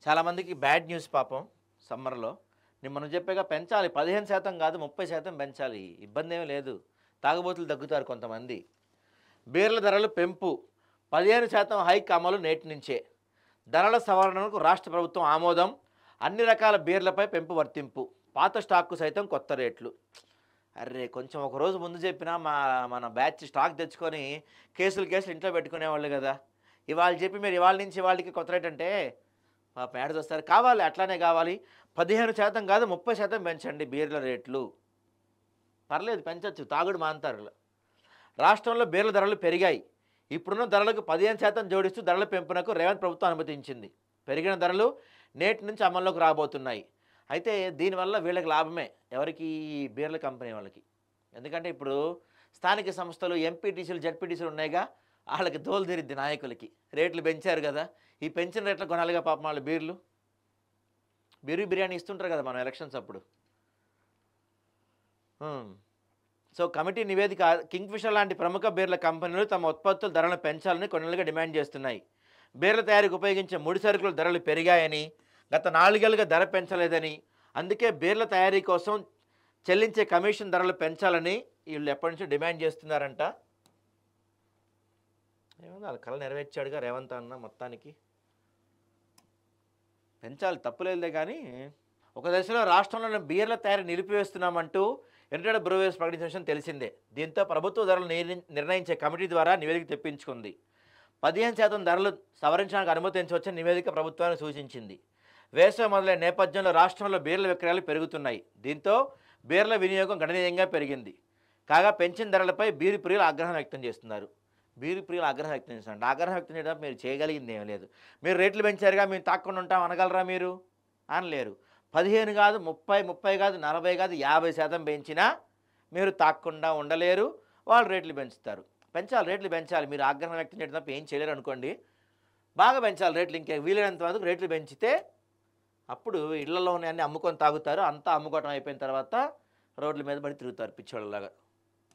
చాలామందికి bad news పాపం సమ్మర్లో. నేను మనం చెప్పాగా పెంచాలి 15% కాదు 30% పెంచాలి. ఇబ్బంది ఏమీ లేదు. తాగుబోతులు తగ్గుతారు కొంతమంది. బీర్ల ధరలు పెంపు 15% హైక్ అమలు నేటి నుంచే. ధరల సవరణకు రాష్ట్ర ప్రభుత్వం ఆమోదం. అన్ని రకాల బీర్లపై పెంపు వర్తింపు. పాత స్టాక్కు సైతం కొత్త రేట్లు. అర్రే కొంచెం ఒక రోజు ముందు చెప్పినా మన బ్యాచ్ స్టాక్ తెచ్చుకొని కేసులు ఇంట్లో పెట్టుకునేవాళ్ళు కదా. ఇవాళ చెప్పి మీరు ఇవాళ నుంచి ఇవాళకి కొత్త రేట్ అంటే పాపం ఏడాది వస్తారు. కావాలి అట్లానే కావాలి. 15% కాదు 30% పెంచండి బీర్ల రేట్లు. పర్లేదు పెంచవచ్చు, తాగుడు మాంతారు. రాష్ట్రంలో బీర్ల ధరలు పెరిగాయి. ఇప్పుడున్న ధరలకు 15% జోడిస్తూ ధరల పెంపునకు రేవంత్ ప్రభుత్వం అనుమతించింది. పెరిగిన ధరలు నేటి నుంచి అమల్లోకి రాబోతున్నాయి. అయితే దీనివల్ల వీళ్ళకి లాభమే, ఎవరికి? బీర్ల కంపెనీ వాళ్ళకి. ఎందుకంటే ఇప్పుడు స్థానిక సంస్థలు ఎంపీటీసీలు జడ్పీటీసీలు ఉన్నాయిగా, వాళ్ళకి దోలు తీరిద్ది నాయకులకి. రేట్లు పెంచారు కదా, ఈ పెంచిన రేట్లు కొనాలిగా పాపం వాళ్ళు బీర్లు. బిర్యానీ ఇస్తుంటారు కదా మనం ఎలక్షన్స్ అప్పుడు. సో కమిటీ నివేదిక కింగ్ఫిషర్ లాంటి ప్రముఖ బీర్ల కంపెనీలు తమ ఉత్పత్తుల ధరలను పెంచాలని కొన్నేళ్లుగా డిమాండ్ చేస్తున్నాయి. బీర్ల తయారీకి ఉపయోగించే ముడి సరుకుల ధరలు పెరిగాయని, గత 4 ఏళ్లుగా ధర పెంచలేదని, అందుకే బీర్ల తయారీ కోసం చెల్లించే కమిషన్ ధరలు పెంచాలని వీళ్ళు ఎప్పటి నుంచో డిమాండ్ చేస్తున్నారంట. ఏమన్నా వాళ్ళ కళ నెరవేర్చాడుగా రేవంత్ అన్న. మొత్తానికి పెంచాలి, తప్పులేదే. కానీ ఒక దశలో రాష్ట్రంలోని బీర్ల తయారీ నిలిపివేస్తున్నామంటూ యునైటెడ్ బ్రూవేర్స్ ప్రకటించిన విషయం తెలిసిందే. దీంతో ప్రభుత్వ ధరలు నిర్ణయించే కమిటీ ద్వారా నివేదిక తెప్పించుకుంది. 15% ధరలు సవరించడానికి అనుమతించవచ్చని నివేదిక ప్రభుత్వానికి సూచించింది. వేసవి మొదలైన నేపథ్యంలో రాష్ట్రంలో బీర్ల విక్రయాలు పెరుగుతున్నాయి. దీంతో బీర్ల వినియోగం గణనీయంగా పెరిగింది. కాగా పెంచిన ధరలపై బీరు ప్రియులు ఆగ్రహం వ్యక్తం చేస్తున్నారు. బీరు ప్రియులు ఆగ్రహం వ్యక్తం చేస్తున్నారు. ఆగ్రహం వ్యక్తం చేయడం మీరు చేయగలిగింది ఏమీ లేదు. మీరు రేట్లు పెంచారుగా, మేము తాక్కుండా ఉంటాం అనగలరా? మీరు అనలేరు. 15 కాదు 30 కాదు 40 కాదు 50% పెంచినా మీరు తాక్కుండా ఉండలేరు. వాళ్ళు రేట్లు పెంచుతారు. పెంచాలి, రేట్లు పెంచాలి. మీరు ఆగ్రహం వ్యక్తం చేయడం తప్ప ఏం చేయలేరు అనుకోండి. బాగా పెంచాలి రేట్లు. ఇంకా వీలైనంత వరకు రేట్లు పెంచితే అప్పుడు ఇళ్లలో అన్నీ అమ్ముకొని తాగుతారు. అంతా అమ్ముకోవటం అయిపోయిన తర్వాత రోడ్ల మీద పడి తిరుగుతారు పిచ్చోళ్ళలాగా.